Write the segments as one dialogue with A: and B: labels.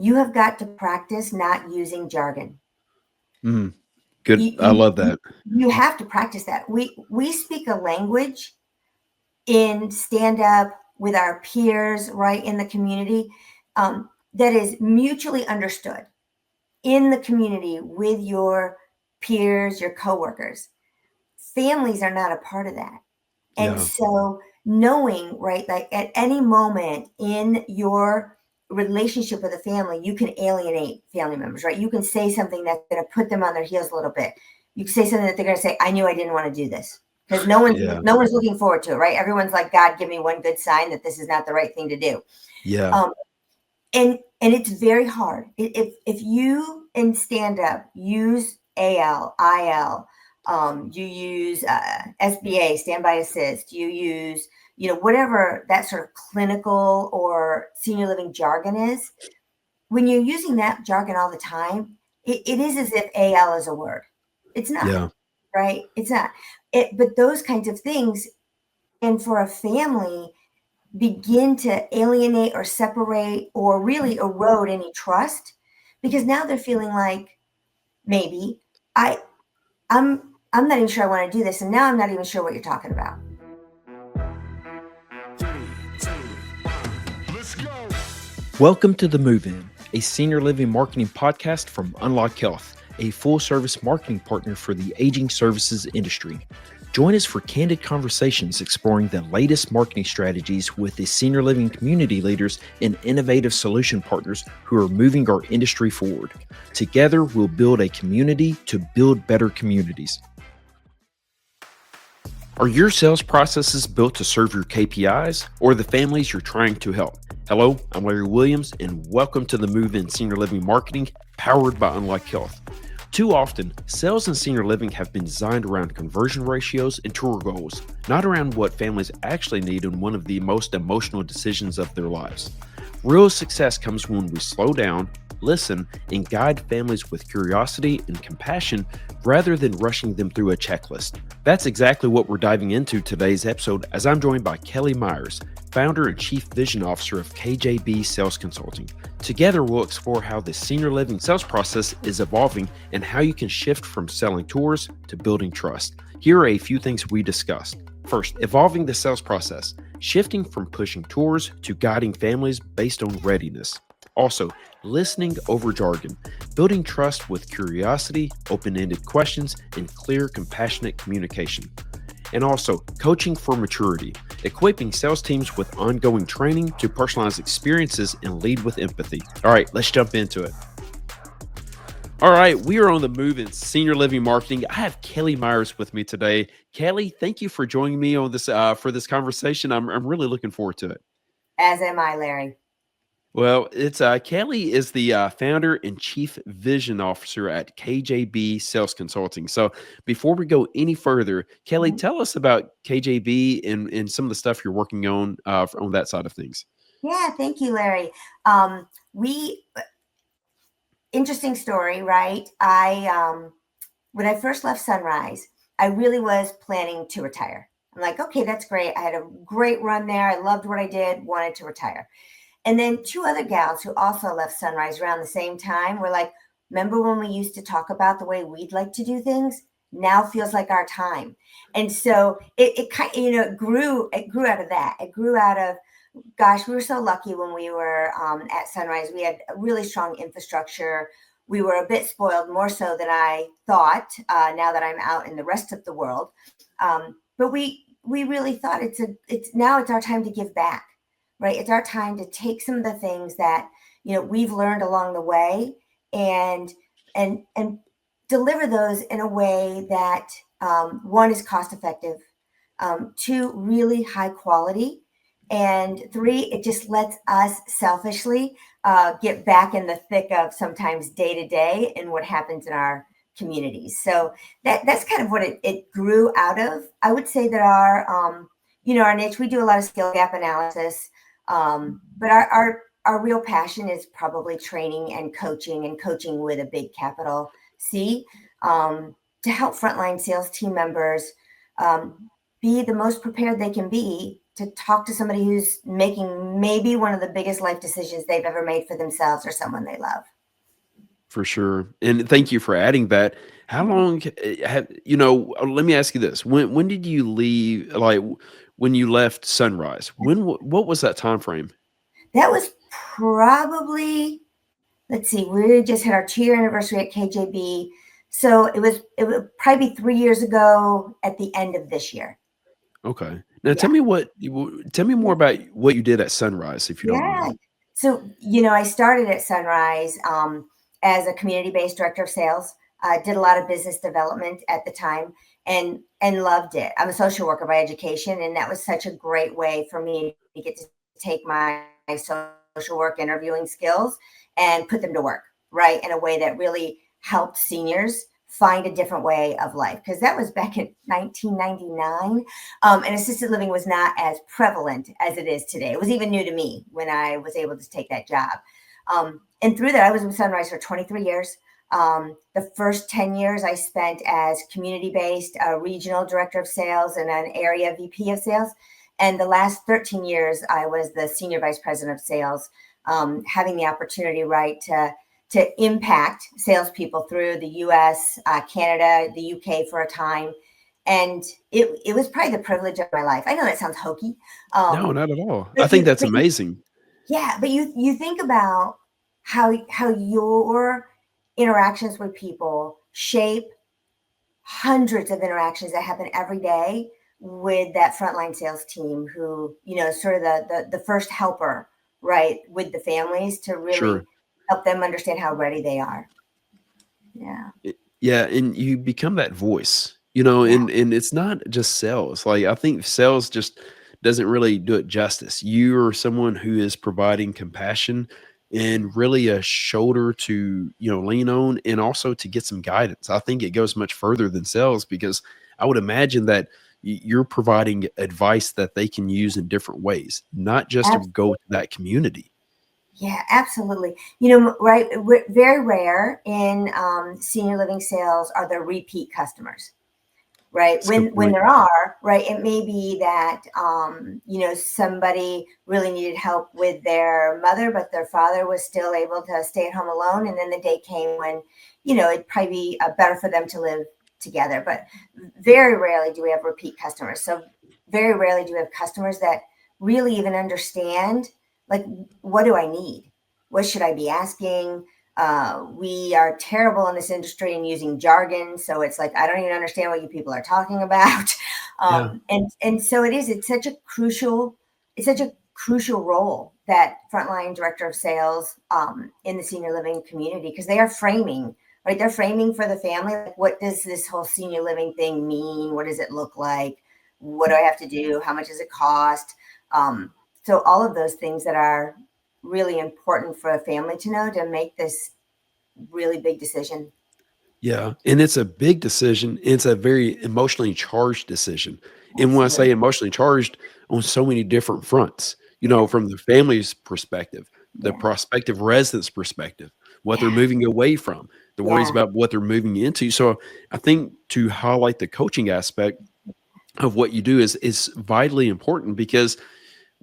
A: you have got to practice not using jargon.
B: Mm, good.
A: You,
B: I
A: you,
B: love that.
A: you have to practice that. We speak a language in stand up with our peers, right, in the community, that is mutually understood in the community with your peers, your coworkers. Families are not a part of that. And
B: Yeah.
A: so knowing, right, like at any moment in your relationship with a family, you can alienate family members, right? You can say something that's going to put them on their heels a little bit. You can say something that they're going to say, I knew I didn't want to do this. Because
B: Yeah.
A: no one's looking forward to it, right? Everyone's like, God, give me one good sign that this is not the right thing to do.
B: Yeah.
A: Um, and it's very hard. If you in stand up use AL, IL, you use SBA, standby assist, you use, whatever that sort of clinical or senior living jargon is. When you're using that jargon all the time, it is as if AL is a word. It's not,
B: Yeah.
A: right? It's not. But those kinds of things, and for a family, begin to alienate or separate or really erode any trust, because now they're feeling like, maybe I I'm I'm not even sure I want to do this, and now I'm not even sure what you're talking about.
B: Welcome to The Move In, a senior living marketing podcast from Unlock Health, a full service marketing partner for the aging services industry. Join us for candid conversations exploring the latest marketing strategies with the senior living community leaders and innovative solution partners who are moving our industry forward. Together, we'll build a community to build better communities. Are your sales processes built to serve your KPIs or the families you're trying to help? Hello, I'm Larry Williams, and welcome to the Move In Senior Living Marketing powered by Unlock Health. Too often, sales in senior living have been designed around conversion ratios and tour goals, not around what families actually need in one of the most emotional decisions of their lives. Real success comes when we slow down, listen, and guide families with curiosity and compassion rather than rushing them through a checklist. That's exactly what we're diving into today's episode as I'm joined by Kelly Myers, founder and chief vision officer of KJB Sales Consulting. Together, we'll explore how the senior living sales process is evolving and how you can shift from selling tours to building trust. Here are a few things we discussed. First, evolving the sales process, shifting from pushing tours to guiding families based on readiness. Also, listening over jargon, building trust with curiosity, open-ended questions, and clear, compassionate communication. And also, coaching for maturity, equipping sales teams with ongoing training to personalize experiences and lead with empathy. All right, let's jump into it. All right, we are on the move in senior living marketing. I have Kelly Myers with me today. Kelly, thank you for joining me on this for this conversation. I'm really looking forward to it.
A: As am I, Larry.
B: Well, it's Kelly is the founder and chief vision officer at KJB Sales Consulting. So before we go any further, Kelly,
A: Mhm.
B: tell us about KJB and some of the stuff you're working on that side of things.
A: Yeah, thank you, Larry. We Interesting story, right? I When I first left Sunrise, I really was planning to retire. I'm like, okay, that's great. I had a great run there. I loved what I did, wanted to retire. And then two other gals who also left Sunrise around the same time were like, remember when we used to talk about the way we'd like to do things? Now feels like our time. And so it kind of, it grew out of that. It grew out of, gosh, we were so lucky when we were at Sunrise. We had a really strong infrastructure. We were a bit spoiled, more so than I thought. Now that I'm out in the rest of the world, but we really thought it's our time to give back, right? It's our time to take some of the things that we've learned along the way and and deliver those in a way that one is cost effective, two really high quality, and three, it just lets us selfishly get back in the thick of sometimes day to day and what happens in our communities. So that's kind of what it grew out of. I would say that our niche, we do a lot of skill gap analysis, but our real passion is probably training and coaching with a big capital C, to help frontline sales team members be the most prepared they can be to talk to somebody who's making maybe one of the biggest life decisions they've ever made for themselves or someone they love.
B: For sure. And thank you for adding that. How long have let me ask you this. When did you leave, when you left Sunrise? What was that time frame?
A: That was probably, let's see, we just had our 2-year anniversary at KJB. So it would probably be 3 years ago at the end of this year.
B: Okay. Now
A: Yeah.
B: tell me more about what you did at Sunrise, if you don't
A: Yeah.
B: mind.
A: So, I started at Sunrise as a community-based director of sales. Did a lot of business development at the time and loved it. I'm a social worker by education, and that was such a great way for me to get to take my social work interviewing skills and put them to work, right, in a way that really helped seniors find a different way of life. Because that was back in 1999, and assisted living was not as prevalent as it is today. It was even new to me when I was able to take that job. And through that, I was with Sunrise for 23 years. The first 10 years I spent as community-based regional director of sales and an area VP of sales. And the last 13 years, I was the senior vice president of sales, having the opportunity, right, to impact salespeople through the U.S., Canada, the U.K. for a time. And it was probably the privilege of my life. I know that sounds hokey,
B: No, not at all. I
A: but
B: think that's amazing.
A: yeah, but you think about how your interactions with people shape hundreds of interactions that happen every day with that frontline sales team, who, sort of the first helper, right, with the families to really
B: Sure.
A: help them understand how ready they are. Yeah.
B: Yeah, and you become that voice,
A: Yeah.
B: and it's not just sales. Like, I think sales just doesn't really do it justice. You are someone who is providing compassion and really a shoulder to, lean on, and also to get some guidance. I think it goes much further than sales, because I would imagine that you're providing advice that they can use in different ways, not just to go to that community.
A: Yeah, absolutely. Right, very rare in senior living sales are there repeat customers, right?
B: That's a good
A: When
B: point.
A: there are, right, it may be that somebody really needed help with their mother, but their father was still able to stay at home alone, and then the day came when it'd probably be better for them to live together. But very rarely do we have repeat customers. So very rarely do we have customers that really even understand, like, what do I need? What should I be asking? We are terrible in this industry in using jargon, so it's like I don't even understand what you people are talking about.
B: Yeah.
A: And so it is. It's such a crucial role, that frontline director of sales in the senior living community, because they are framing, right? They're framing for the family. Like, what does this whole senior living thing mean? What does it look like? What do I have to do? How much does it cost? So all of those things that are really important for a family to know to make this really big decision.
B: Yeah, and it's a big decision. It's a very emotionally charged decision. And when I
A: Absolutely.
B: say emotionally charged, on so many different fronts,
A: Yeah.
B: from the family's perspective, the
A: Yeah.
B: prospective resident's perspective, what they're
A: Yeah.
B: moving away from, the worries
A: Yeah.
B: about what they're moving into. So I think to highlight the coaching aspect of what you do is vitally important, because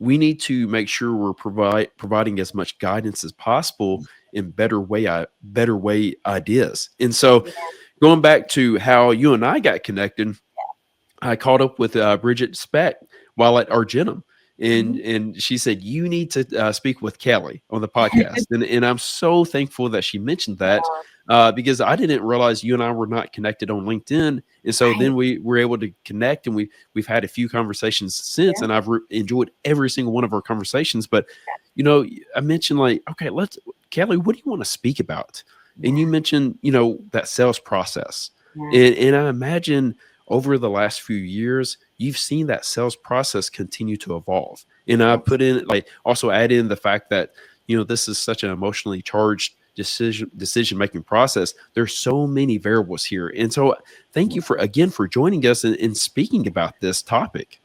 B: we need to make sure we're providing as much guidance as possible in better way ideas. And so,
A: Yeah.
B: going back to how you and I got connected, I caught up with Bridget Speck while at Argentum,
A: Mhm.
B: and she said you need to speak with Kelly on the podcast, and I'm so thankful that she mentioned that, because I didn't realize you and I were not connected on LinkedIn, and so
A: Right.
B: then we were able to connect, and we've had a few conversations since,
A: Yeah.
B: and I've enjoyed every single one of our conversations. But you know, I mentioned, like, okay, let's Kelly, what do you want to speak about? And you
A: Yeah.
B: mentioned, that sales process,
A: Yeah.
B: and I imagine over the last few years, you've seen that sales process continue to evolve. And I
A: Abs-
B: put in, like, also add in the fact that, this is such an emotionally charged decision making process. There's so many variables here. And so thank you for joining us and speaking about this topic.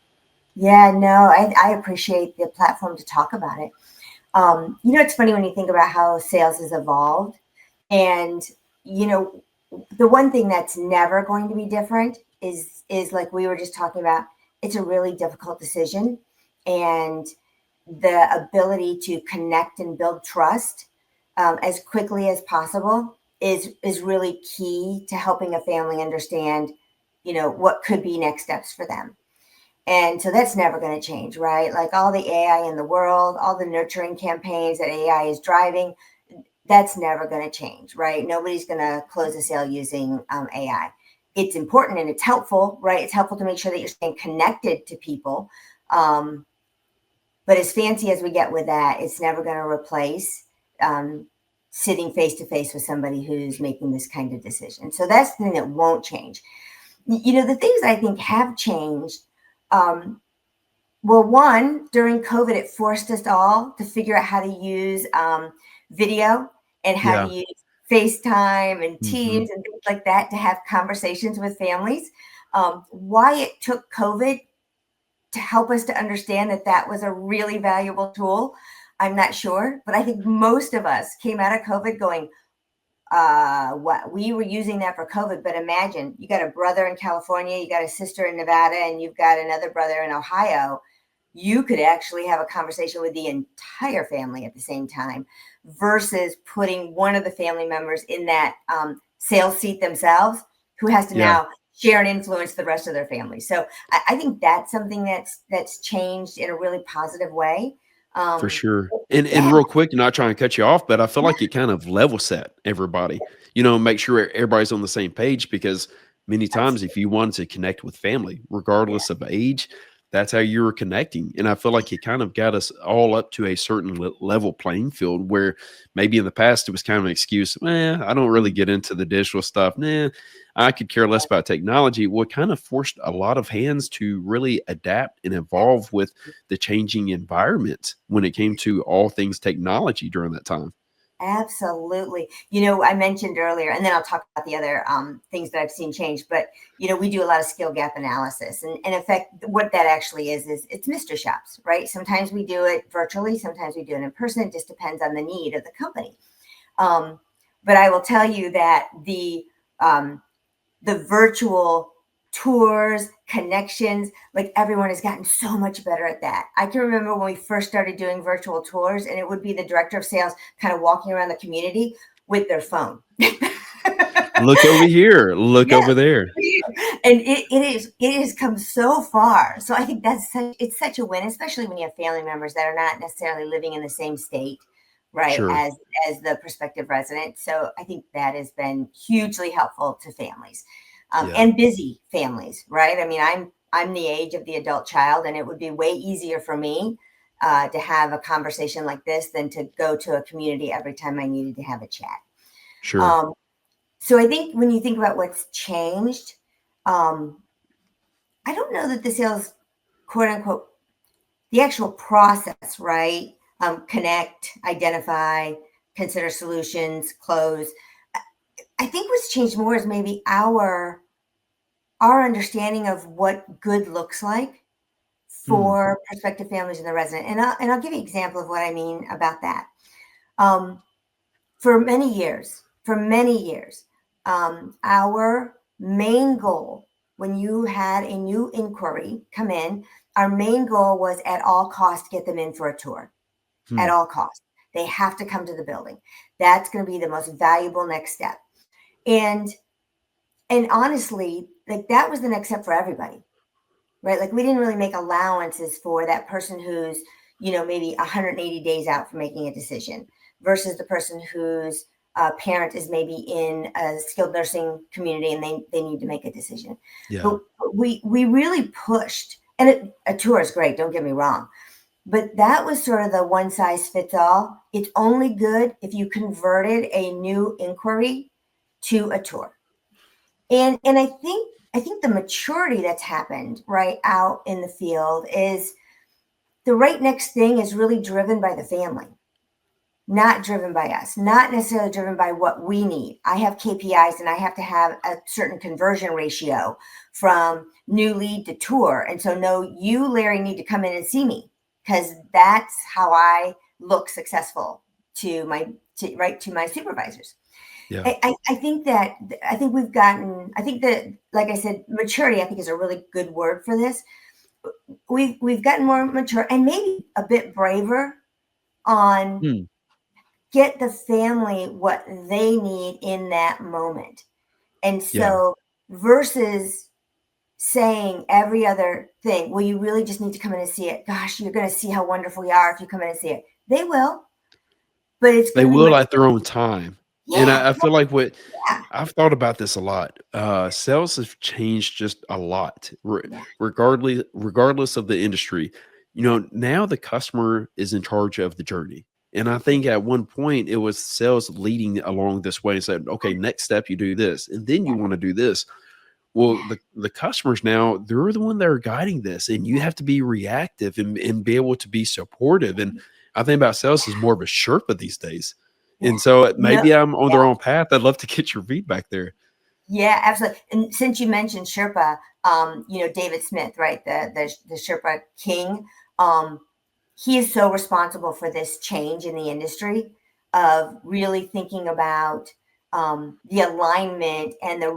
A: Yeah. No, I appreciate the platform to talk about it. It's funny when you think about how sales has evolved, and you know, the one thing that's never going to be different is like we were just talking about. It's a really difficult decision, and the ability to connect and build trust as quickly as possible is really key to helping a family understand, what could be next steps for them. And so that's never going to change, right? Like all the AI in the world, all the nurturing campaigns that AI is driving, that's never going to change, right? Nobody's going to close a sale using AI. It's important and it's helpful, right? It's helpful to make sure that you're staying connected to people. But as fancy as we get with that, it's never going to replace sitting face to face with somebody who's making this kind of decision. So that's the thing that won't change. The things I think have changed. Well, one, during COVID, it forced us all to figure out how to use video and how to
B: Yeah.
A: use FaceTime and
B: Hmm.
A: Teams and things like that to have conversations with families. Why it took COVID to help us to understand that that was a really valuable tool, I'm not sure. But I think most of us came out of COVID going, what we were using that for COVID. But imagine you got a brother in California, you got a sister in Nevada, and you've got another brother in Ohio. You could actually have a conversation with the entire family at the same time versus putting one of the family members in that sales seat themselves who has to
B: Yeah.
A: now share and influence the rest of their family. So I think that's something that's changed in a really positive way.
B: For
A: Um,
B: sure. And
A: yeah,
B: real quick, not trying to cut you off, but I feel like it kind of level set everybody, make sure everybody's on the same page because many times if
A: absolutely.
B: you wanted to connect with family,
A: Yeah,
B: regardless of age, that's how you were connecting. And I feel like it kind of got us all up to a certain level playing field where maybe in the past it was kind of an excuse, I don't really get into the digital stuff. Nah, I could care less about technology. Well, it kind of forced a lot of hands to really adapt and evolve with the changing environment when it came to all things technology during that time.
A: absolutely. I mentioned earlier, and then I'll talk about the other things that I've seen change. But we do a lot of skill gap analysis, and in fact, what that actually is it's mystery shops, right? Sometimes we do it virtually, sometimes we do it in person. It just depends on the need of the company. Um, but I will tell you that um, the virtual tours, connections, like everyone has gotten so much better at that. I can remember when we first started doing virtual tours, and it would be the director of sales kind of walking around the community with their phone.
B: Look over here, look
A: Yeah.
B: over there.
A: And it has come so far. So I think it's such a win, especially when you have family members that are not necessarily living in the same state, right,
B: Sure.
A: as the prospective resident. So I think that has been hugely helpful to families,
B: Yeah.
A: and busy families, right? I mean, I'm the age of the adult child, and it would be way easier for me to have a conversation like this than to go to a community every time I needed to have a chat.
B: Sure.
A: Um, so I think when you think about what's changed, um, I don't know that the sales, quote unquote, the actual process, right? Connect, identify, consider solutions, close. I think what's changed more is maybe our understanding of what good looks like
B: Hmm.
A: for prospective families and the resident. And I'll give you an example of what I mean about that. Um, for many years, our main goal when you had a new inquiry come in, our main goal was at all costs get them in for a tour.
B: Hmm.
A: At all costs, they have to come to the building. That's going to be the most valuable next step. And and honestly, like that was the next step for everybody, right? Like we didn't really make allowances for that person who's, maybe 180 days out from making a decision versus the person whose parent is maybe in a skilled nursing community and they need to make a decision.
B: Yeah.
A: But we really pushed, and a tour is great, don't get me wrong, but that was sort of the one size fits all. It's only good if you converted a new inquiry to a tour. And I think the maturity that's happened right out in the field is the right next thing is really driven by the family, not driven by us, not necessarily driven by what we need. I have KPIs and I have to have a certain conversion ratio from new lead to tour. And so, no, you, Larry, need to come in and see me because that's how I look successful to my supervisors.
B: Yeah.
A: I think that I think we've gotten, I think that, like I said, maturity, I think is a really good word for this. we've gotten more mature and maybe a bit braver on
B: Hmm.
A: get the family what they need in that moment. And
B: Yeah.
A: so versus saying every other thing, well, you really just need to come in and see it. Gosh, you're going to see how wonderful you are if you come in and see it. They will, but it's
B: They
A: going to be
B: will
A: much.
B: at their own time. And
A: Yeah,
B: I feel like what
A: yeah,
B: I've thought about this a lot. Sales have changed just a lot,
A: yeah,
B: regardless of the industry. Now the customer is in charge of the journey. And I
A: yeah,
B: think at one point it was sales leading along this way and said, okay, next step you do this, and then you
A: yeah,
B: want to do this. Well, the customers now, they're the one that are guiding this, and you have to be reactive and be able to be supportive. And I think about sales is more of a Sherpa these days.
A: yeah.
B: And so
A: No,
B: maybe I'm on the
A: yeah,
B: wrong path. I'd love to get your feedback there.
A: yeah, absolutely. And since you mentioned Sherpa, David Smith, right, the Sherpa king, um, he is so responsible for this change in the industry of really thinking about the alignment and the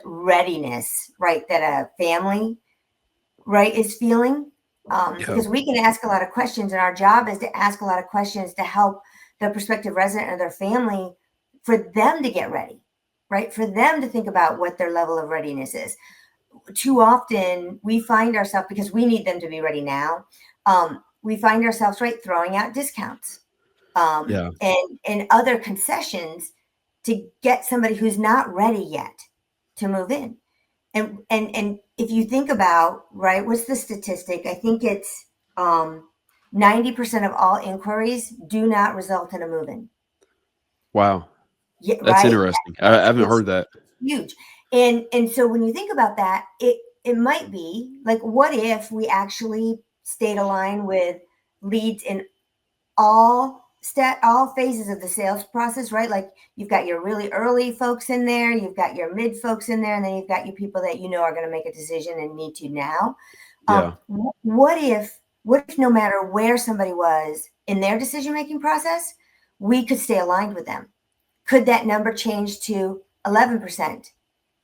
A: readiness, right, that a family, right, is feeling.
B: Yeah.
A: Because we can ask a lot of questions, and our job is to ask a lot of questions to help the prospective resident or their family for them to get ready, right? For them to think about what their level of readiness is. Too often we find ourselves, because we need them to be ready now, we find ourselves, right, throwing out discounts
B: Yeah.
A: and other concessions to get somebody who's not ready yet to move in. And if you think about, right, what's the statistic? I think it's 90% of all inquiries do not result in a move-in.
B: Wow.
A: Yeah,
B: That's
A: right.
B: interesting. I haven't
A: It's
B: heard that.
A: huge. And so when you think about that, it might be like, what if we actually stayed aligned with leads in all phases of the sales process, right? Like you've got your really early folks in there, you've got your mid folks in there, and then you've got your people that are going to make a decision and need to now.
B: Yeah.
A: What if no matter where somebody was in their decision making process, we could stay aligned with them? Could that number change to 11%,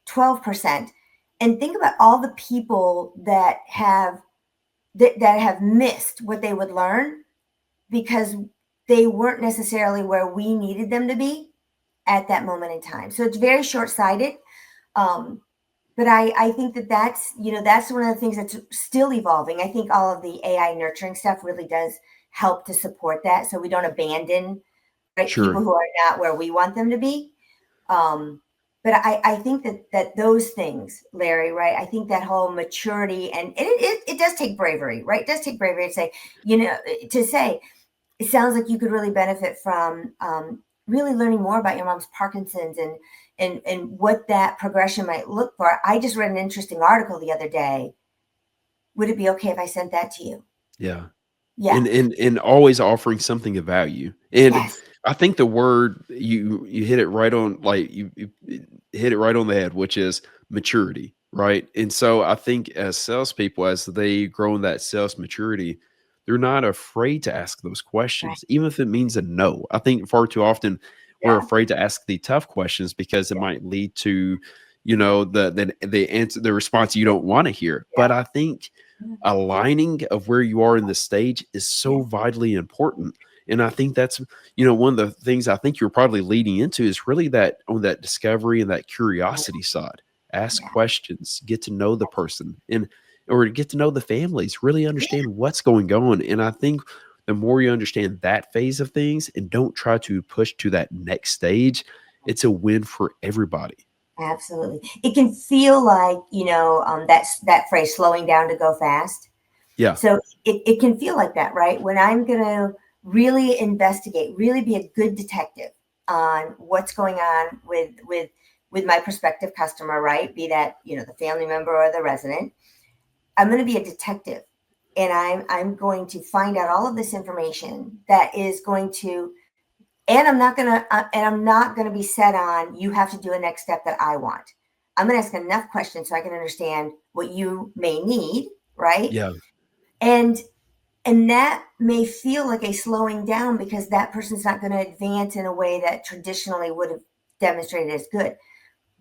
A: 12%? And think about all the people that have missed what they would learn because they weren't necessarily where we needed them to be at that moment in time. So it's very short sighted. Um, but I think that's one of the things that's still evolving. I think all of the AI nurturing stuff really does help to support that, so we don't abandon, right, people
B: Sure.
A: who are not where we want them to be. Um, but I think that those things, Larry, right? I think that whole maturity and it does take bravery, right? It does take bravery to say, to say, it sounds like you could really benefit from really learning more about your mom's Parkinson's and what that progression might look for. I just read an interesting article the other day. Would it be okay if I sent that to you?
B: Yeah.
A: Yeah.
B: And always offering something of value. And
A: Yes.
B: I think the word you hit it right on, like you hit it right on the head, which is maturity, right? And so I think as salespeople, as they grow in that sales maturity, they're not afraid to ask those
A: Right.
B: questions, even if it means a no. I think far too often we're
A: Yeah.
B: afraid to ask the tough questions because it
A: Yeah.
B: might lead to, the answer, the response you don't want to hear. But I think
A: Yeah.
B: aligning of where you are in the stage is so
A: Yeah.
B: vitally important. And I think that's, one of the things I think you're probably leading into is really that on that discovery and that curiosity side. Ask
A: Yeah.
B: questions, get to know the person and or get to know the families, really
A: Yeah.
B: understand what's going on. And I think the more you understand that phase of things and don't try to push to that next stage, it's a win for everybody.
A: Absolutely. It can feel like, that phrase, slowing down to go fast.
B: Yeah.
A: So it can feel like that, right? When I'm going to really investigate, really be a good detective on what's going on with my prospective customer, right? Be that, the family member or the resident. I'm going to be a detective and I'm going to find out all of this information that is going to, and I'm not going to be set on, you have to do a next step that I want. I'm going to ask enough questions so I can understand what you may need, right?
B: Yeah.
A: And and that may feel like a slowing down because that person's not going to advance in a way that traditionally would have demonstrated as good.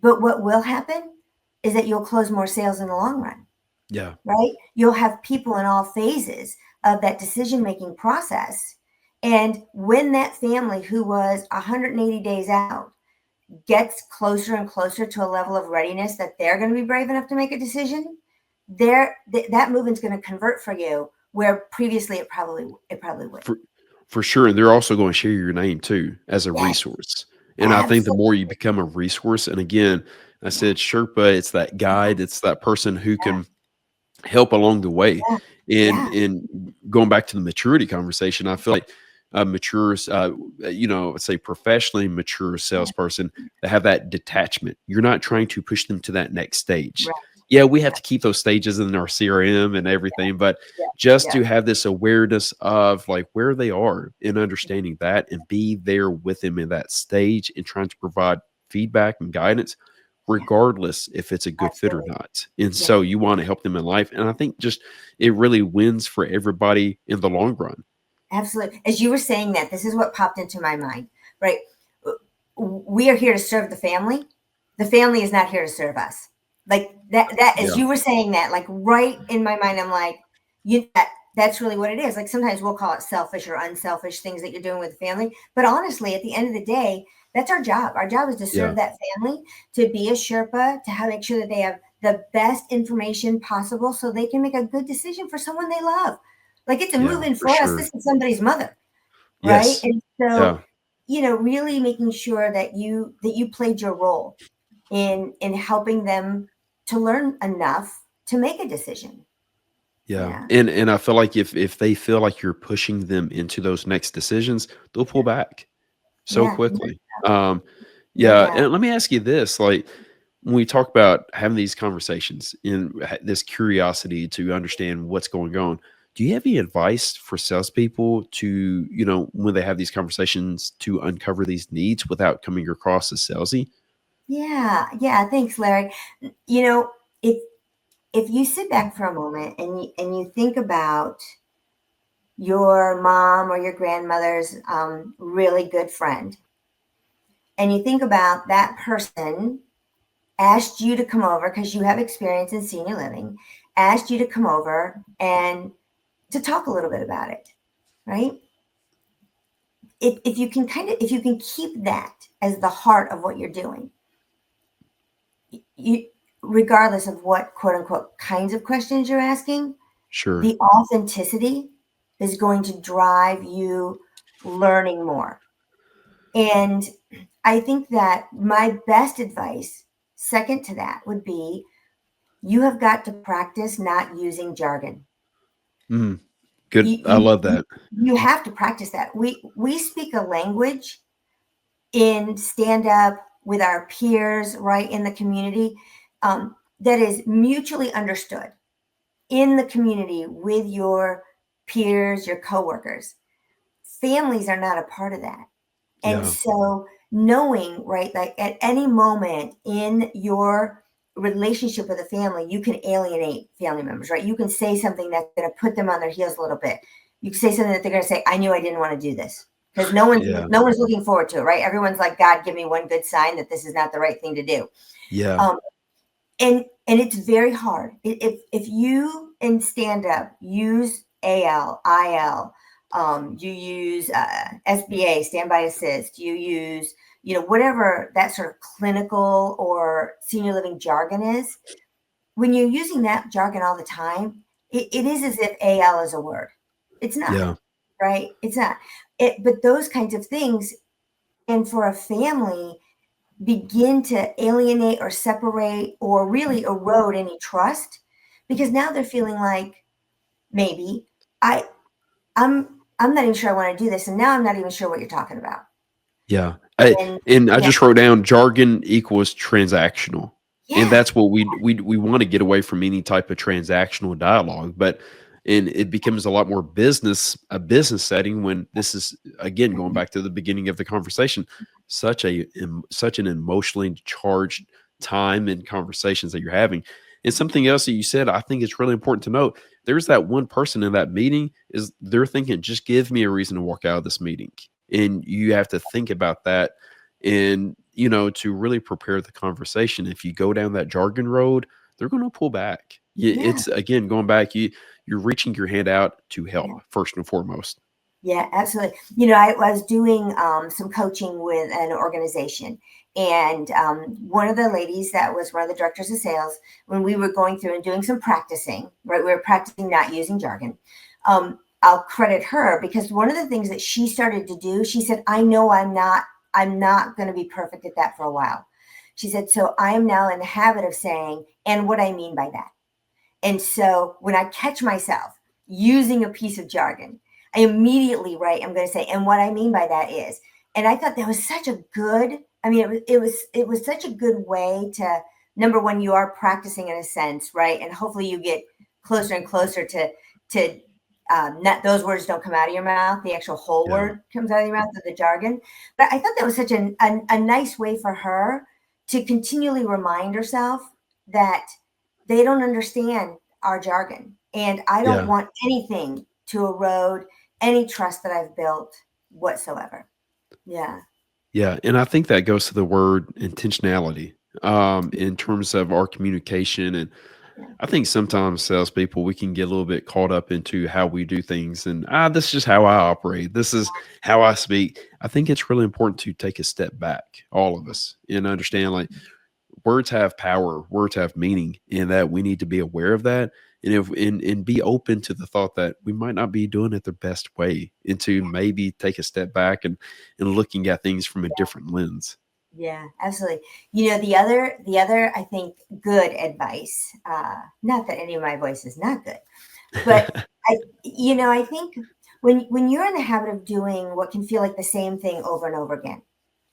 A: But what will happen is that you'll close more sales in the long run.
B: Yeah.
A: right? You'll have people in all phases of that decision making process. And when that family who was 180 days out gets closer and closer to a level of readiness that they're going to be brave enough to make a decision, that movement's going to convert for you where previously it probably wouldn't.
B: For for sure, and they're also going to share your name too as a
A: Yes,
B: resource. And I think the more you
A: absolutely.
B: become a resource, and again, I
A: Yeah,
B: said Sherpa, it's that
A: yeah,
B: guide, it's that person who can help along the way.
A: yeah,
B: And
A: yeah,
B: going back to the maturity conversation, I feel like matures, let's say professionally mature
A: yeah,
B: salesperson that have that detachment. You're not trying to push them to that next stage.
A: right,
B: Yeah, we have
A: yeah,
B: to keep those stages in our CRM and everything, but
A: yeah,
B: just
A: yeah,
B: to have this awareness of like where they are and understanding that and be there with them in that stage and trying to provide feedback and guidance
A: yeah,
B: regardless if it's a good fit or
A: absolutely.
B: not. And
A: Yeah,
B: so you want to help them in life. And I think just it really wins for everybody in the long run.
A: absolutely. As you were saying that, this is what popped into my mind, right? We are here to serve the family. The family is not here to serve us. Like that as
B: Yeah.
A: you were saying that, like right in my mind, I'm like, that's really what it is. Like sometimes we'll call it selfish or unselfish things that you're doing with the family. But honestly, at the end of the day, that's our job. Our job is to
B: Yeah.
A: serve that family, to be a Sherpa, to have make sure that they have the best information possible so they can make a good decision for someone they love. Like it's a
B: Yeah.
A: move in
B: For
A: for us.
B: sure.
A: This is somebody's mother, right?
B: Yes.
A: And so,
B: Yeah.
A: really making sure that you played your role in helping them to learn enough to make a decision.
B: Yeah.
A: Yeah,
B: And I feel like if they feel like you're pushing them into those next decisions, they'll pull back so
A: yeah,
B: quickly.
A: no
B: Yeah.
A: doubt.
B: And let me ask you this, like when we talk about having these conversations and this curiosity to understand what's going on, do you have any advice for salespeople to, when they have these conversations to uncover these needs without coming across as salesy?
A: Yeah, yeah. Thanks, Larry. You know, if if you sit back for a moment and you think about your mom or your grandmother's really good friend, and you think about that person asked you to come over because you have experience in senior living, asked you to come over and to talk a little bit about it, right? If you can if you can keep that as the heart of what you're doing, you regardless of what quote unquote kinds of questions you're asking,
B: Sure.
A: the authenticity is going to drive you learning more. And I think that my best advice, second to that, would be you have got to practice not using jargon.
B: Mm, good.
A: You,
B: I
A: you,
B: love
A: you,
B: that.
A: you have to practice that. We speak a language in stand up with our peers, right, in the community, that is mutually understood in the community with your peers, your coworkers. Families are not a part of that. And
B: Yeah.
A: so knowing, right, like at any moment in your relationship with a family, you can alienate family members, right? You can say something that's going to put them on their heels a little bit. You can say something that they're going to say, I knew I didn't want to do this. Because no one's
B: Yeah.
A: no one's looking forward to it, right? Everyone's like, God, give me one good sign that this is not the right thing to do.
B: Yeah.
A: Um, and it's very hard. If you in stand up use AL, IL, you use SBA, standby assist, you use whatever that sort of clinical or senior living jargon is. When you're using that jargon all the time, it is as if AL is a word. It's not,
B: Yeah.
A: right? It's not. But those kinds of things, and for a family begin to alienate or separate or really erode any trust because now they're feeling like maybe I I'm not even sure I want to do this and now I'm not even sure what you're talking about.
B: Yeah.
A: And
B: And I
A: yeah,
B: just wrote down jargon equals transactional. And
A: yeah,
B: that's what we want to get away from any type of transactional dialogue, but and it becomes a lot more a business setting when this is again going back to the beginning of the conversation, such an emotionally charged time and conversations that you're having. And something else that you said, I think it's really important to note. There's that one person in that meeting is they're thinking, just give me a reason to walk out of this meeting. And you have to think about that and to really prepare the conversation. If you go down that jargon road, they're going to pull back.
A: Yeah.
B: It's again going back. You're reaching your hand out to help
A: Yeah.
B: first and foremost.
A: Yeah, absolutely. You know, I was doing some coaching with an organization, and one of the ladies that was one of the directors of sales, when we were going through and doing some practicing, right, we were practicing not using jargon. I'll credit her because one of the things that she started to do, she said, "I know I'm not going to be perfect at that for a while." She said, "So I am now in the habit of saying, and what I mean by that." And so when I catch myself using a piece of jargon, I immediately write, I'm going to say, and what I mean by that is, and I thought that was such a good, I mean, it was such a good way to, number one, you are practicing in a sense, right? And hopefully you get closer and closer to, not those words don't come out of your mouth. The actual whole
B: Yeah.
A: word comes out of your mouth of the jargon. But I thought that was such a nice way for her to continually remind herself that they don't understand our jargon. And I don't
B: Yeah.
A: want anything to erode any trust that I've built whatsoever. Yeah.
B: Yeah, and I think that goes to the word intentionality, in terms of our communication. And
A: Yeah.
B: I think sometimes salespeople, we can get a little bit caught up into how we do things, and this is just how I operate. This is how I speak. I think it's really important to take a step back, all of us, and understand like words have power, words have meaning, and that we need to be aware of that. And be open to the thought that we might not be doing it the best way, and to maybe take a step back and looking at things from a different lens.
A: Yeah, absolutely. You know, the other, I think, good advice, not that any of my voice is not good, but I think when you're in the habit of doing what can feel like the same thing over and over again,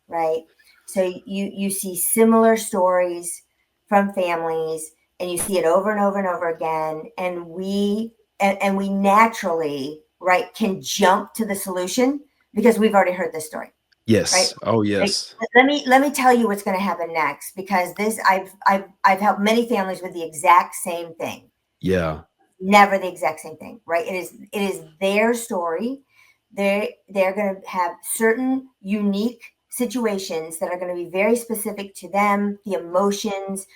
A: right? So you see similar stories from families, and you see it over and over and over again, and we naturally, right, can jump to the solution because we've already heard this story, right?
B: Yes. Oh,
A: Like,
B: yes.
A: let me tell you what's going to happen next, because this I've helped many families with the exact same thing.
B: Yeah.
A: Never the exact same thing, right? It is their story. They're going to have certain unique situations that are going to be very specific to them, the emotions,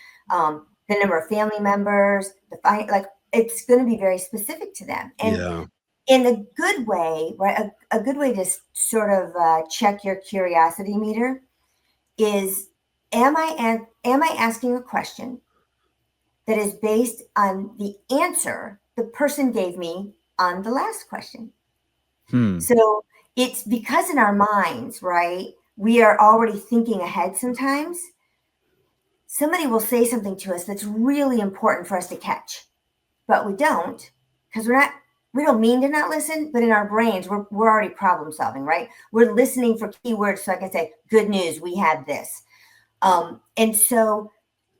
A: the number of family members, like it's going to be very specific to them. And
B: Yeah.
A: in a good way, right? A good way to sort of check your curiosity meter is, am I asking a question that is based on the answer the person gave me on the last question?
B: Hmm.
A: So it's because in our minds, right, we are already thinking ahead sometimes. Somebody will say something to us that's really important for us to catch, but we don't, because we don't mean to not listen, but in our brains, we're already problem solving, right? We're listening for keywords so I can say, good news, we have this. And so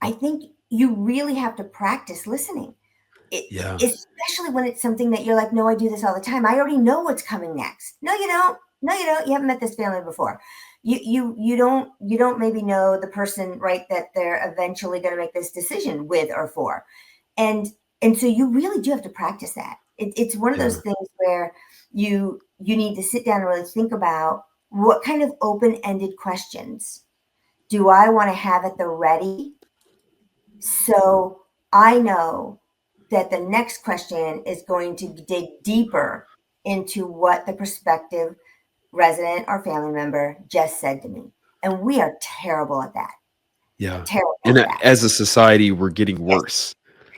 A: I think you really have to practice listening, it,
B: Yeah.
A: especially when it's something that you're like, no, I do this all the time. I already know what's coming next. No, you don't. No, you don't. You haven't met this family before. You don't maybe know the person, right, that they're eventually going to make this decision with or for. And and so you really do have to practice that. It's one of those
B: Yeah.
A: things where you need to sit down and really think about what kind of open-ended questions do I want to have at the ready, so I know that the next question is going to dig deeper into what the prospective resident or family member just said to me. And we are terrible at that.
B: Yeah.
A: Terrible
B: And
A: at that.
B: as a society, we're getting
A: Yes,
B: worse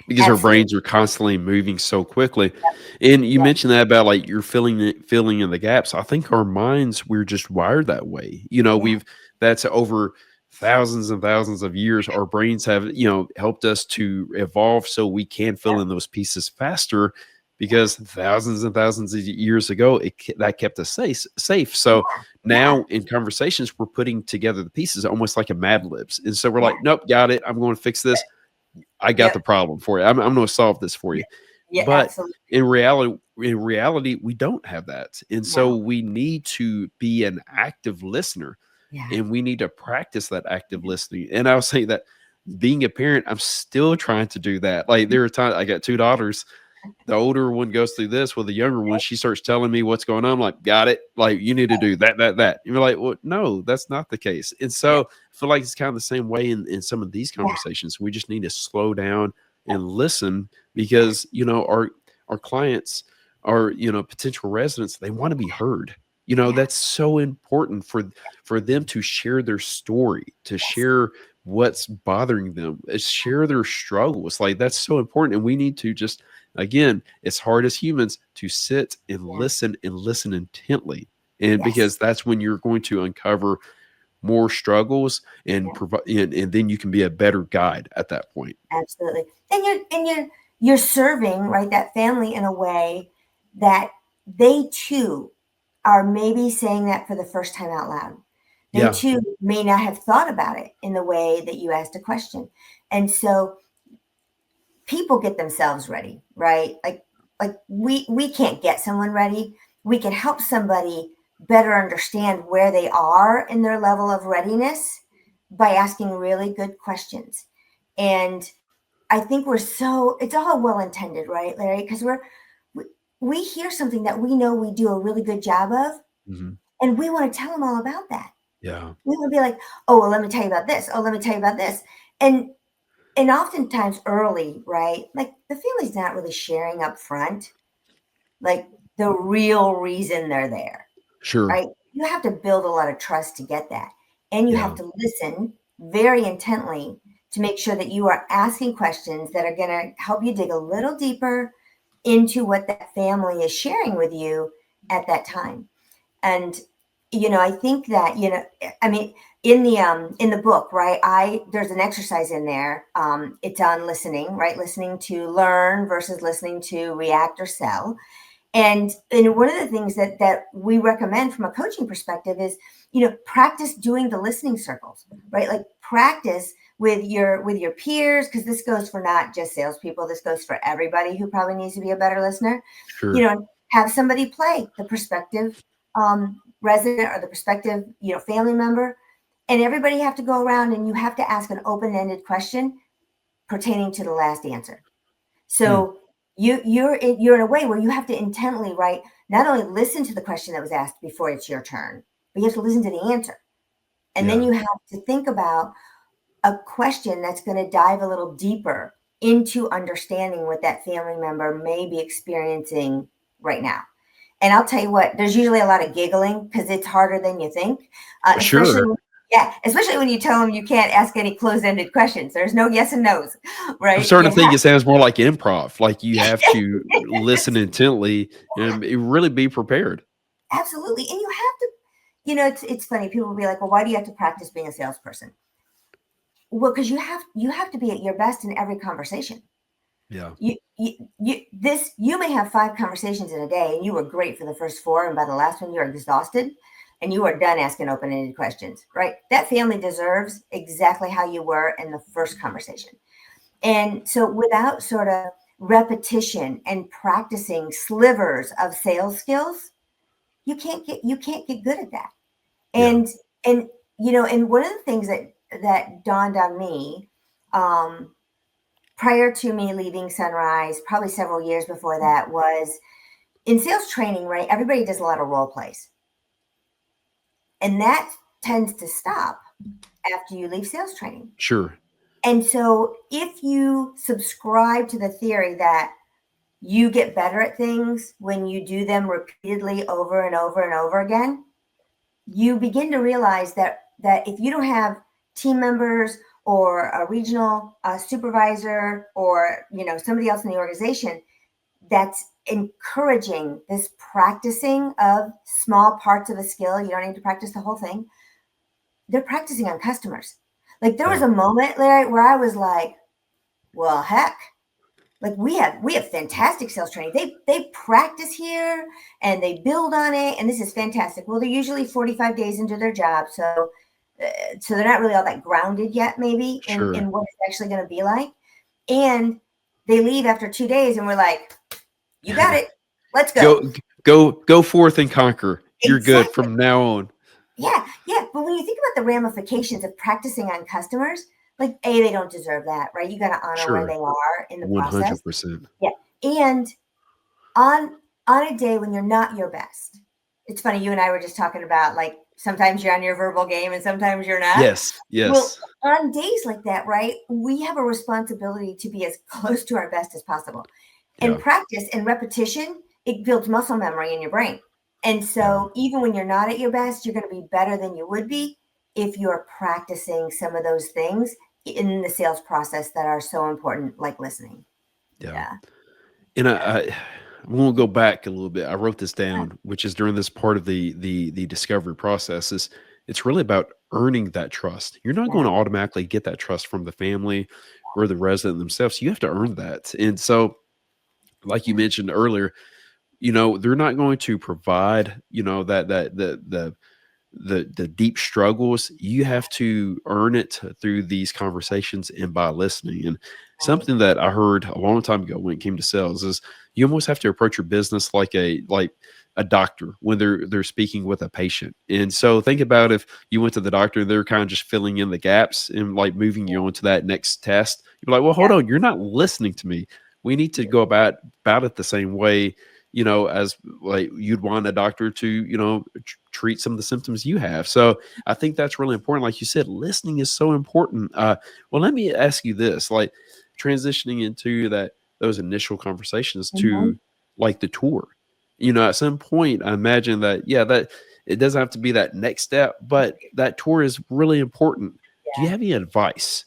B: because our
A: absolutely.
B: brains are constantly moving so quickly. And you
A: Yep.
B: mentioned that about like you're filling in the gaps. I think our minds, we're just wired that way.
A: Yeah.
B: That's over thousands and thousands of years. Our brains have, helped us to evolve so we can fill
A: Yep.
B: in those pieces faster,
A: Yeah.
B: because thousands and thousands of years ago, that kept us safe.
A: Yeah.
B: So
A: Yeah.
B: now in conversations, we're putting together the pieces almost like a Mad Libs. And so we're
A: Yeah.
B: like, nope, got it. I'm going to fix this. I got
A: Yep.
B: the problem for you. I'm going to solve this for you.
A: Yeah. Yeah.
B: But
A: Absolutely.
B: in reality, we don't have that. And so
A: No.
B: we need to be an active listener,
A: Yeah.
B: and we need to practice that active listening. And I'll say that being a parent, I'm still trying to do that. Like there are times I got two daughters. The older one goes through this, with the younger one, she starts telling me what's going on. I'm like, got it. Like, you need to do that, that, that. And you're like, well, no, that's not the case. And
A: Yeah.
B: so I feel like it's kind of the same way in some of these
A: Yeah.
B: conversations. We just need to slow down and listen, because our clients, our potential residents, they want to be heard.
A: Yeah.
B: That's so important for them to share their story, to
A: Yes.
B: share what's bothering them, share their struggles. Like, that's so important. And we need to just, again, it's hard as humans to sit
A: Yeah.
B: and listen intently. And
A: Yes.
B: because that's when you're going to uncover more struggles and
A: Yeah.
B: provide, and then you can be a better guide at that point.
A: Absolutely. And you're serving, right, that family in a way that they too are maybe saying that for the first time out loud. They
B: Yeah,
A: too may not have thought about it in the way that you asked a question. And so people get themselves ready, right? Like we can't get someone ready. We can help somebody better understand where they are in their level of readiness by asking really good questions. And I think it's all well intended, right, Larry? Because we, we hear something that we know we do a really good job of,
B: hmm,
A: and we want to tell them all about that.
B: yeah,
A: We want to be like, oh, well, let me tell you about this. Oh, let me tell you about this. And and oftentimes early, right? Like the family's not really sharing up front, like the real reason they're there,
B: sure,
A: right? You have to build a lot of trust to get that. And you have
B: yeah,
A: to listen very intently to make sure that you are asking questions that are going to help you dig a little deeper into what that family is sharing with you at that time. And I think that I mean, in the book, right? I There's an exercise in there. It's on listening, right? Listening to learn versus listening to react or sell. And one of the things that we recommend from a coaching perspective is, practice doing the listening circles, right? Like practice with your peers, because this goes for not just salespeople. This goes for everybody who probably needs to be a better listener.
B: sure,
A: Have somebody play the prospective resident or the prospective family member, and everybody have to go around and you have to ask an open-ended question pertaining to the last answer.
B: hmm,
A: So you're in a way where you have to intently, right, not only listen to the question that was asked before it's your turn, but you have to listen to the answer. And then
B: yeah,
A: you have to think about a question that's going to dive a little deeper into understanding what that family member may be experiencing right now. And I'll tell you what, there's usually a lot of giggling because it's harder than you think, especially
B: sure.
A: yeah, especially when you tell them you can't ask any closed-ended questions. There's no yes and no's,
B: I'm
A: right?
B: starting
A: You
B: to think
A: have
B: it sounds more like improv. Like, you have to listen intently and really be prepared.
A: absolutely, and you have to. It's funny. People will be like, "Well, why do you have to practice being a salesperson?" Well, because you have to be at your best in every conversation.
B: Yeah,
A: You may have 5 conversations in a day, and you were great for the first 4, and by the last one, you're exhausted, and you are done asking open-ended questions. Right? That family deserves exactly how you were in the first conversation. And so, without sort of repetition and practicing slivers of sales skills, you can't get good at that.
B: yeah,
A: And and one of the things that dawned on me, um, prior to me leaving Sunrise, probably several years before that, was in sales training, right? Everybody does a lot of role plays, and that tends to stop after you leave sales training.
B: sure,
A: And so, if you subscribe to the theory that you get better at things when you do them repeatedly over and over and over again, you begin to realize that if you don't have team members or a regional supervisor or somebody else in the organization that's encouraging this practicing of small parts of a skill, you don't need to practice the whole thing. They're practicing on customers. Like there was
B: yeah,
A: a moment, Larry, where I was like, well, heck, like we have fantastic sales training. They practice here and they build on it, and this is fantastic. Well, they're usually 45 days into their job, so they're not really all that grounded yet, maybe in
B: sure.
A: what it's actually going to be like. And they leave after 2 days, and we're like, "You got it, let's go."
B: Go forth and conquer. You're good
A: Exactly.
B: from now on.
A: Yeah, yeah. But when you think about the ramifications of practicing on customers, like they don't deserve that, right? You got to honor where
B: Sure,
A: they are in the process.
B: 100%.
A: Yeah, and on on a day when you're not your best. It's funny, you and I were just talking about like sometimes you're on your verbal game and sometimes you're not.
B: Yes.
A: Well,
B: Yes.
A: on days like that, right, we have a responsibility to be as close to our best as possible. And
B: Yeah.
A: practice and repetition, it builds muscle memory in your brain. And
B: Yeah.
A: so even when you're not at your best, you're going to be better than you would be if you're practicing some of those things in the sales process that are so important, like listening.
B: Yeah.
A: Yeah.
B: And
A: Yeah.
B: I'm going to go back a little bit. I wrote this down, which is during this part of the discovery process is it's really about earning that trust. You're not going
A: Yeah.
B: to automatically get that trust from the family or the resident themselves. You have to earn that. And so, like you
A: Yeah.
B: mentioned earlier, they're not going to provide, that the deep struggles. You have to earn it through these conversations and by listening. And
A: Right.
B: something that I heard a long time ago when it came to sales is you almost have to approach your business like a doctor when they're speaking with a patient. And so think about if you went to the doctor and they're kind of just filling in the gaps and like moving you on to that next test. You're like, well, hold
A: Yeah.
B: on, you're not listening to me. We need to go about it the same way, as like you'd want a doctor to, treat some of the symptoms you have. So I think that's really important. Like you said, listening is so important. Well, let me ask you this: like transitioning into those initial conversations
A: Mm-hmm.
B: to like the tour. At some point, I imagine that that it doesn't have to be that next step, but that tour is really important. Do you
A: Yeah.
B: have any advice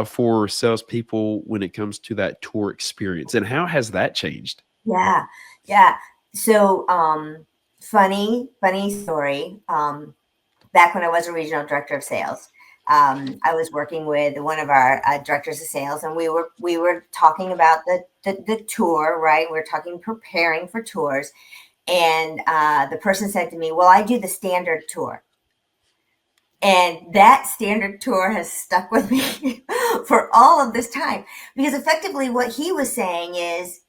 B: for salespeople when it comes to that tour experience, and how has that changed?
A: Yeah. Yeah. So, funny story. Back when I was a regional director of sales, I was working with one of our directors of sales, and we were talking about the tour, right? We are talking preparing for tours, and the person said to me, "Well, I do the standard tour." And that standard tour has stuck with me for all of this time because effectively what he was saying is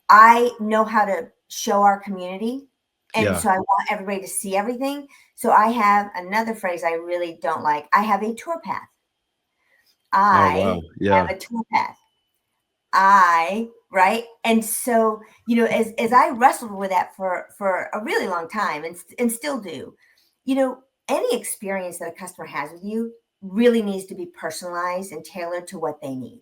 A: I know how to show our community. And
B: Yeah.
A: so I want everybody to see everything. So I have another phrase I really don't like. I have a tour path.
B: Oh, wow.
A: I
B: Yeah.
A: have a tour path. Right. And so, as I wrestled with that for a really long time and still do, any experience that a customer has with you really needs to be personalized and tailored to what they need.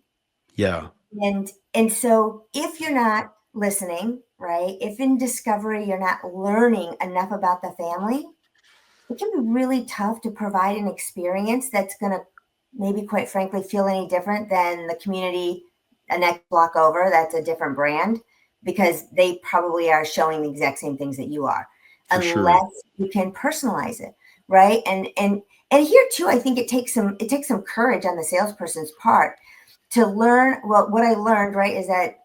B: Yeah.
A: And so if you're not listening, right, if in discovery you're not learning enough about the family, it can be really tough to provide an experience that's going to maybe quite frankly feel any different than the community a next block over that's a different brand because they probably are showing the exact same things that you are
B: For sure.
A: unless you can personalize it, right? And here too I think it takes some courage on the salesperson's part to learn. Well, what I learned, right, is that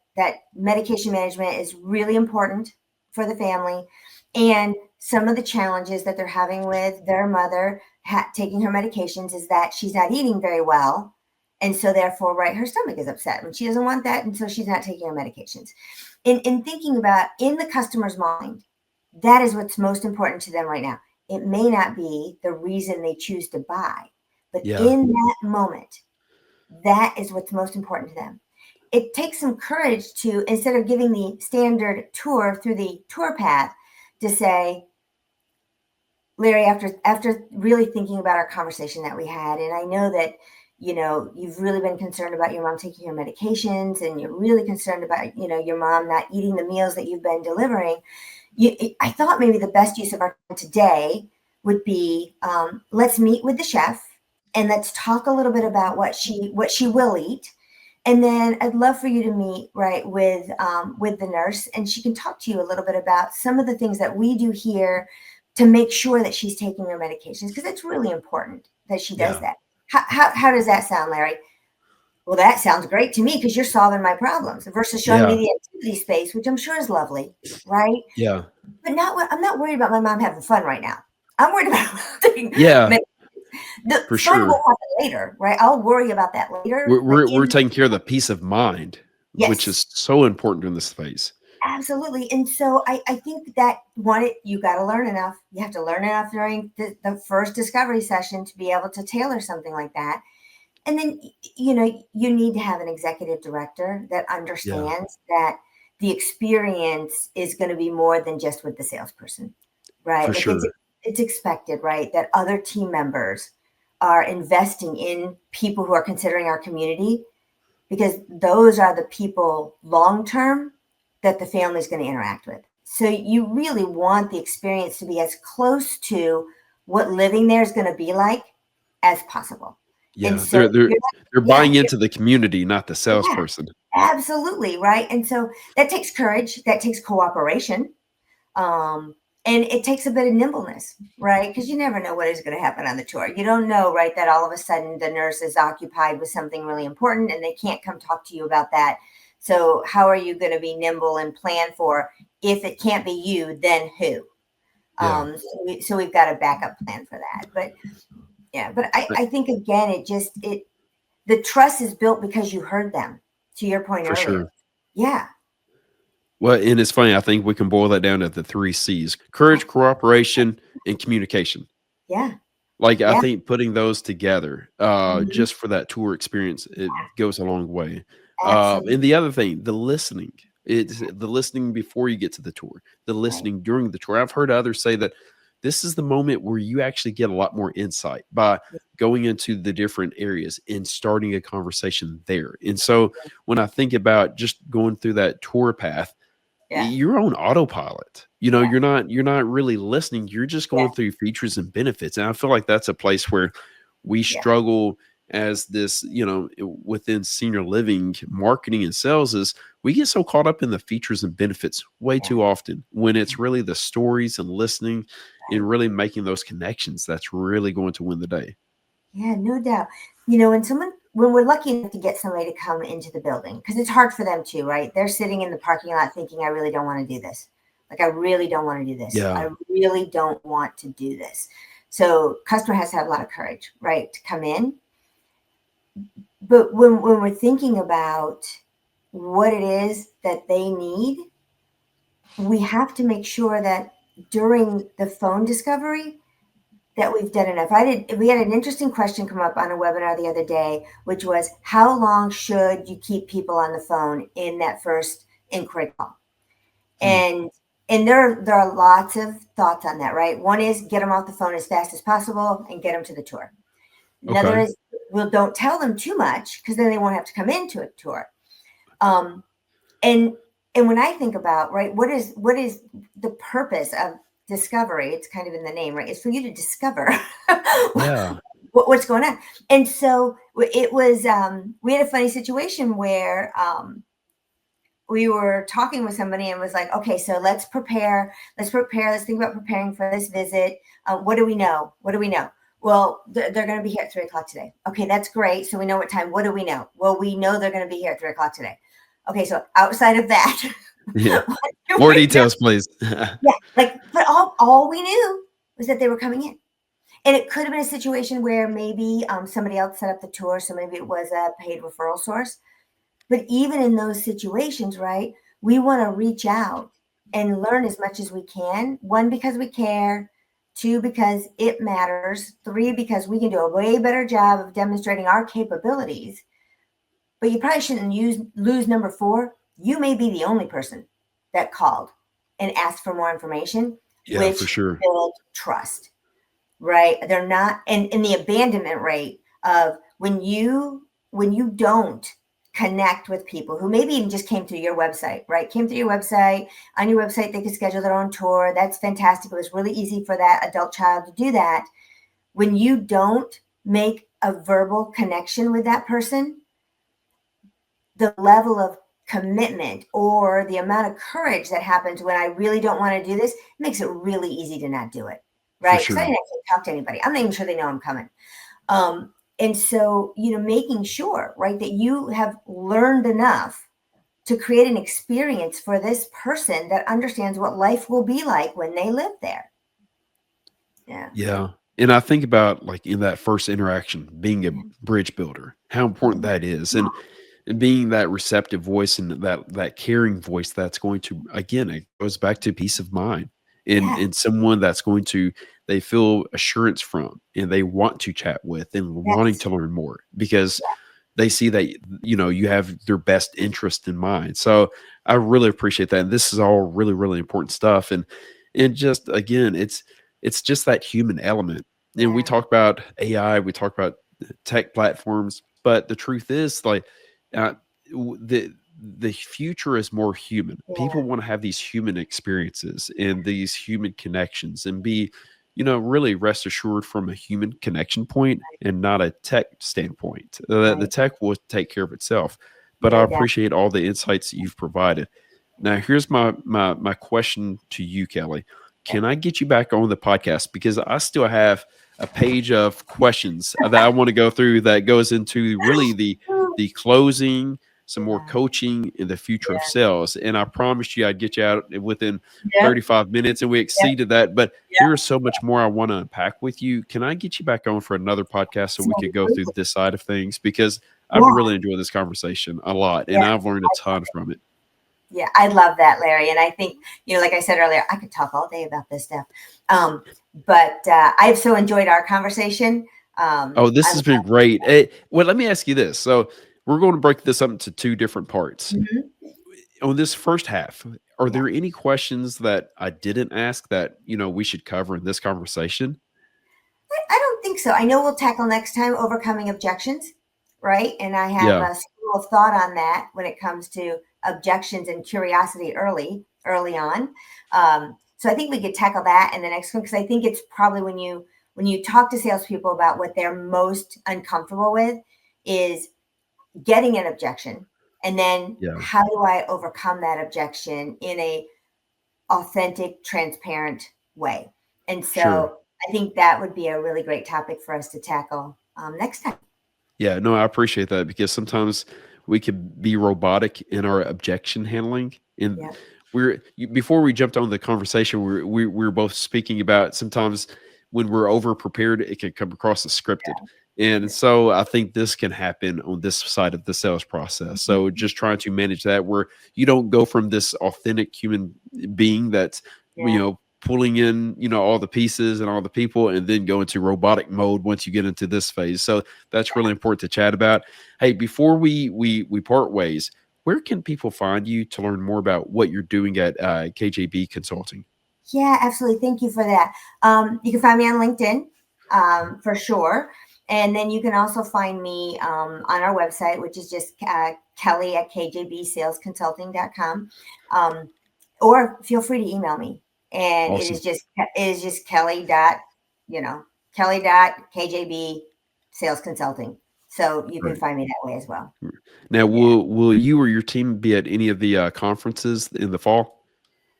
A: medication management is really important for the family, and some of the challenges that they're having with their mother taking her medications is that she's not eating very well, and so therefore, right, her stomach is upset and she doesn't want that, and so she's not taking her medications. In thinking about in the customer's mind, that is what's most important to them right now. It may not be the reason they choose to buy, but
B: Yeah.
A: in that moment, that is what's most important to them. It takes some courage to, instead of giving the standard tour through the tour path, to say, Larry, after really thinking about our conversation that we had, and I know that you've really been concerned about your mom taking her medications, and you're really concerned about your mom not eating the meals that you've been delivering. I thought maybe the best use of our time today would be let's meet with the chef and let's talk a little bit about what she will eat, and then I'd love for you to meet right with the nurse, and she can talk to you a little bit about some of the things that we do here to make sure that she's taking her medications because it's really important that she does
B: Yeah.
A: that. How does that sound, Larry? Well, that sounds great to me because you're solving my problems versus showing me
B: Yeah.
A: the activity space, which I'm sure is lovely, right?
B: Yeah.
A: But I'm not worried about my mom having fun right now. I'm worried about taking
B: Yeah.
A: the
B: For
A: fun will
B: sure.
A: happen later, right? I'll worry about that later.
B: We're
A: But
B: we're we're
A: in
B: taking care of the peace of mind, which
A: yes,
B: is so important in this phase.
A: absolutely. And so I think that you got to learn enough. You have to learn enough during the first discovery session to be able to tailor something like that. And then, you need to have an executive director that
B: Yeah.
A: understands that the experience is going to be more than just with the salesperson, right?
B: For
A: Like it's
B: sure.
A: it's expected, right, that other team members are investing in people who are considering our community, because those are the people long term that the family is going to interact with. So you really want the experience to be as close to what living there is going to be like as possible. And
B: Yeah,
A: so
B: they're
A: you're
B: they're
A: not,
B: buying
A: yeah,
B: into the community, not the
A: yeah,
B: salesperson.
A: absolutely, right. And so that takes courage, that takes cooperation, um, and it takes a bit of nimbleness, right? Because you never know what is going to happen on the tour. You don't know, right, that all of a sudden the nurse is occupied with something really important and they can't come talk to you about that. So how are you going to be nimble and plan for, if it can't be you, then who?
B: Yeah,
A: So we've got a backup plan for that. But yeah, but
B: I
A: I think again, it the trust is built because you heard them. To your point
B: for
A: earlier,
B: sure.
A: yeah,
B: Well, and it's funny, I think we can boil that down to the 3 C's:
A: yeah,
B: courage, cooperation, and communication.
A: yeah,
B: Like, I
A: yeah,
B: think putting those together,
A: mhm,
B: just for that tour experience, it goes a long way.
A: absolutely,
B: And the other thing, the listening. It's the listening before you get to the tour, the
A: right,
B: listening during the tour. I've heard others say that this is the moment where you actually get a lot more insight by
A: yeah,
B: going into the different areas and starting a conversation there. And so when I think about just going through that tour path,
A: yeah,
B: you're on autopilot. You know,
A: yeah,
B: you're not really listening. You're just
A: yeah,
B: going through features and benefits. And I feel like that's a place where we
A: yeah,
B: struggle as this, within senior living marketing and sales is we get so caught up in the features and benefits way
A: yeah,
B: too often when it's really the stories and listening
A: right.
B: and really making those connections that's really going to win the day.
A: Yeah, no doubt. When we're lucky enough to get somebody to come into the building, because it's hard for them too, right? They're sitting in the parking lot thinking, I really don't want to do this. Like, I really don't want to do this.
B: Yeah,
A: I really don't want to do this. So, customer has to have a lot of courage, right, to come in. But when we're thinking about what it is that they need, we have to make sure that during the phone discovery, that we've done enough. We had an interesting question come up on a webinar the other day, which was, how long should you keep people on the phone in that first inquiry call?
B: hmm,
A: And there are lots of thoughts on that, right? One is get them off the phone as fast as possible and get them to the tour. Another
B: okay,
A: is, well, don't tell them too much because then they won't have to come into a tour. Um, and and when I think about, right, what is the purpose of discovery? It's kind of in the name, right? It's for you to discover
B: yeah,
A: what's going on. And so it was, we had a funny situation where we were talking with somebody and was like, okay, so let's think about preparing for this visit. What do we know? What do we know? Well, they're going to be here at 3 o'clock today. Okay, that's great. So we know what time. What do we know? Well, we know they're going to be here at 3 o'clock today. Okay, so outside of that,
B: yeah.
A: what do
B: More
A: we know?
B: details, please.
A: Yeah, like, but all we knew was that they were coming in. And it could have been a situation where maybe somebody else set up the tour, so maybe it was a paid referral source. But even in those situations, right, we want to reach out and learn as much as we can. One, because we care. Two, because it matters. Three, because we can do a way better job of demonstrating our capabilities. But you probably shouldn't lose number four. You may be the only person that called and asked for more information,
B: Yeah, for
A: which
B: sure.
A: builds trust, right? They're not, and in the abandonment rate of when you don't connect with people who maybe even just came through your website, right? Came through your website. On your website, they could schedule their own tour. That's fantastic. It was really easy for that adult child to do that. When you don't make a verbal connection with that person, the level of commitment or the amount of courage that happens when I really don't want to do this makes it really easy to not do it,
B: For
A: right? Because I
B: sure.
A: didn't actually talk to anybody. I'm not even sure they know I'm coming. And so, making sure, right, that you have learned enough to create an experience for this person that understands what life will be like when they live there. Yeah.
B: Yeah. And I think about like in that first interaction, being a bridge builder, how important that is. And being that receptive voice and that caring voice that's going to, again, it goes back to peace of mind
A: Yeah.
B: and someone that's going to they feel assurance from and they want to chat with and wanting
A: Yes.
B: to learn more because they see that you have their best interest in mind. So I really appreciate that. And this is all really, really important stuff. And just again, it's it's just that human element. And we
A: Yeah.
B: talk about AI, we talk about tech platforms, but the truth is, like, uh, the future is more human. People
A: Yeah.
B: want to have these human experiences and these human connections and be, really rest assured from a human connection point and not a tech standpoint. The
A: Right.
B: tech will take care of itself. But I
A: No doubt.
B: appreciate all the insights that you've provided. Now, here's my question to you, Kelly.
A: Yeah.
B: Can I get you back on the podcast, because I still have a page of questions that I want to go through that goes into really the closing, some more
A: Yeah.
B: coaching in the future of
A: Yeah.
B: sales. And I promised you I'd get you out within
A: Yep.
B: 35 minutes, and we
A: Yep.
B: exceeded that. But
A: Yep.
B: there is so much more I want to unpack with you. Can I get you back on for another podcast so we could go through
A: Absolutely.
B: this side of things? Because I've
A: Yeah.
B: really enjoyed this conversation a lot,
A: Yeah.
B: and I've learned a ton from it.
A: Yeah, I love that, Larry. And I think, like I said earlier, I could talk all day about this stuff. Um, but I've so enjoyed our conversation.
B: Oh, this
A: I
B: has been great. Well, let me ask you this. So we're going to break this up into two different parts.
A: Mhm.
B: On this first half, are
A: Yeah.
B: there any questions that I didn't ask that, we should cover in this conversation?
A: I don't think so. I know we'll tackle next time overcoming objections, right? And I have
B: Yeah,
A: a school of thought on that when it comes to objections and curiosity early on. So I think we could tackle that in the next one, because I think it's probably when you talk to salespeople about what they're most uncomfortable with is getting an objection, and then
B: yeah,
A: how do I overcome that objection in a authentic, transparent way. And
B: sure.
A: so I think that would be a really great topic for us to tackle next time.
B: Yeah, no, I appreciate that, because sometimes we could be robotic in our objection handling. And
A: Yeah.
B: before we jumped on the conversation, we were both speaking about sometimes when we're over prepared, it can come across as scripted. And so I think this can happen on this side of the sales process. So
A: Mhm.
B: just trying to manage that, where you don't go from this authentic human being that's,
A: Yeah.
B: pulling in, all the pieces and all the people, and then go into robotic mode once you get into this phase. So that's really important to chat about. Hey, before we part ways, where can people find you to learn more about what you're doing at KJB Consulting?
A: Yeah, absolutely. Thank you for that. You can find me on LinkedIn for sure. And then you can also find me on our website, which is just Kelly at kjbsalesconsulting.com. Or feel free to email me. And
B: Awesome.
A: it is just Kelly dot, Kelly dot KJB sales consulting. So you can
B: Right.
A: find me that way as well.
B: Now,
A: Yeah.
B: will you or your team be at any of the conferences in the fall?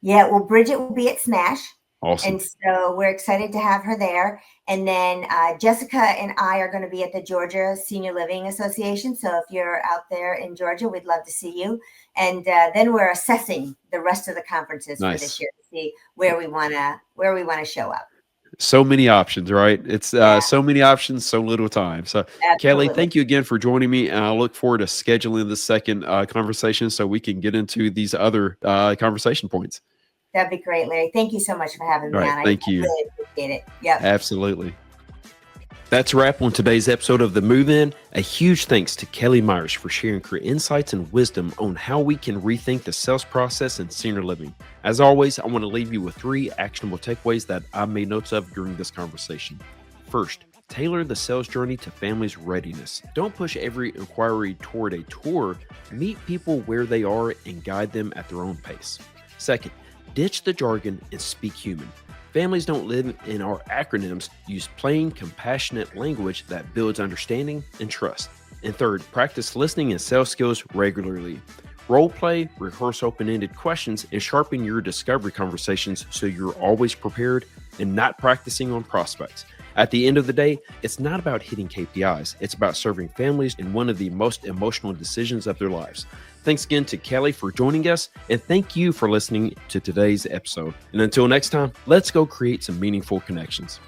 A: Yeah, well, Bridget will be at Smash,
B: Awesome.
A: and so we're excited to have her there. And then Jessica and I are going to be at the Georgia Senior Living Association. So if you're out there in Georgia, we'd love to see you. And then we're assessing the rest of the conferences for this
B: Nice.
A: year to see where we want to show up.
B: So many options, right? It's
A: Yeah,
B: so many options, so little time. So, Kelly,
A: absolutely.
B: thank you again for joining me. And I look forward to scheduling the second conversation so we can get into these other conversation points.
A: That'd be great, Larry. Thank you so much for having
B: All
A: me
B: right.
A: on. I
B: Thank you.
A: really appreciate it. Yep.
B: Absolutely. That's a wrap on today's episode of The Move In. A huge thanks to Kelly Myers for sharing her insights and wisdom on how we can rethink the sales process in senior living. As always, I want to leave you with 3 actionable takeaways that I made notes of during this conversation. First, tailor the sales journey to families' readiness. Don't push every inquiry toward a tour. Meet people where they are and guide them at their own pace. Second, ditch the jargon and speak human. Families don't live in our acronyms. Use plain, compassionate language that builds understanding and trust. And third, practice listening and sales skills regularly. Role play, rehearse open-ended questions, and sharpen your discovery conversations so you're always prepared and not practicing on prospects. At the end of the day, it's not about hitting KPIs. It's about serving families in one of the most emotional decisions of their lives. Thanks again to Kelly for joining us, and thank you for listening to today's episode. And until next time, let's go create some meaningful connections.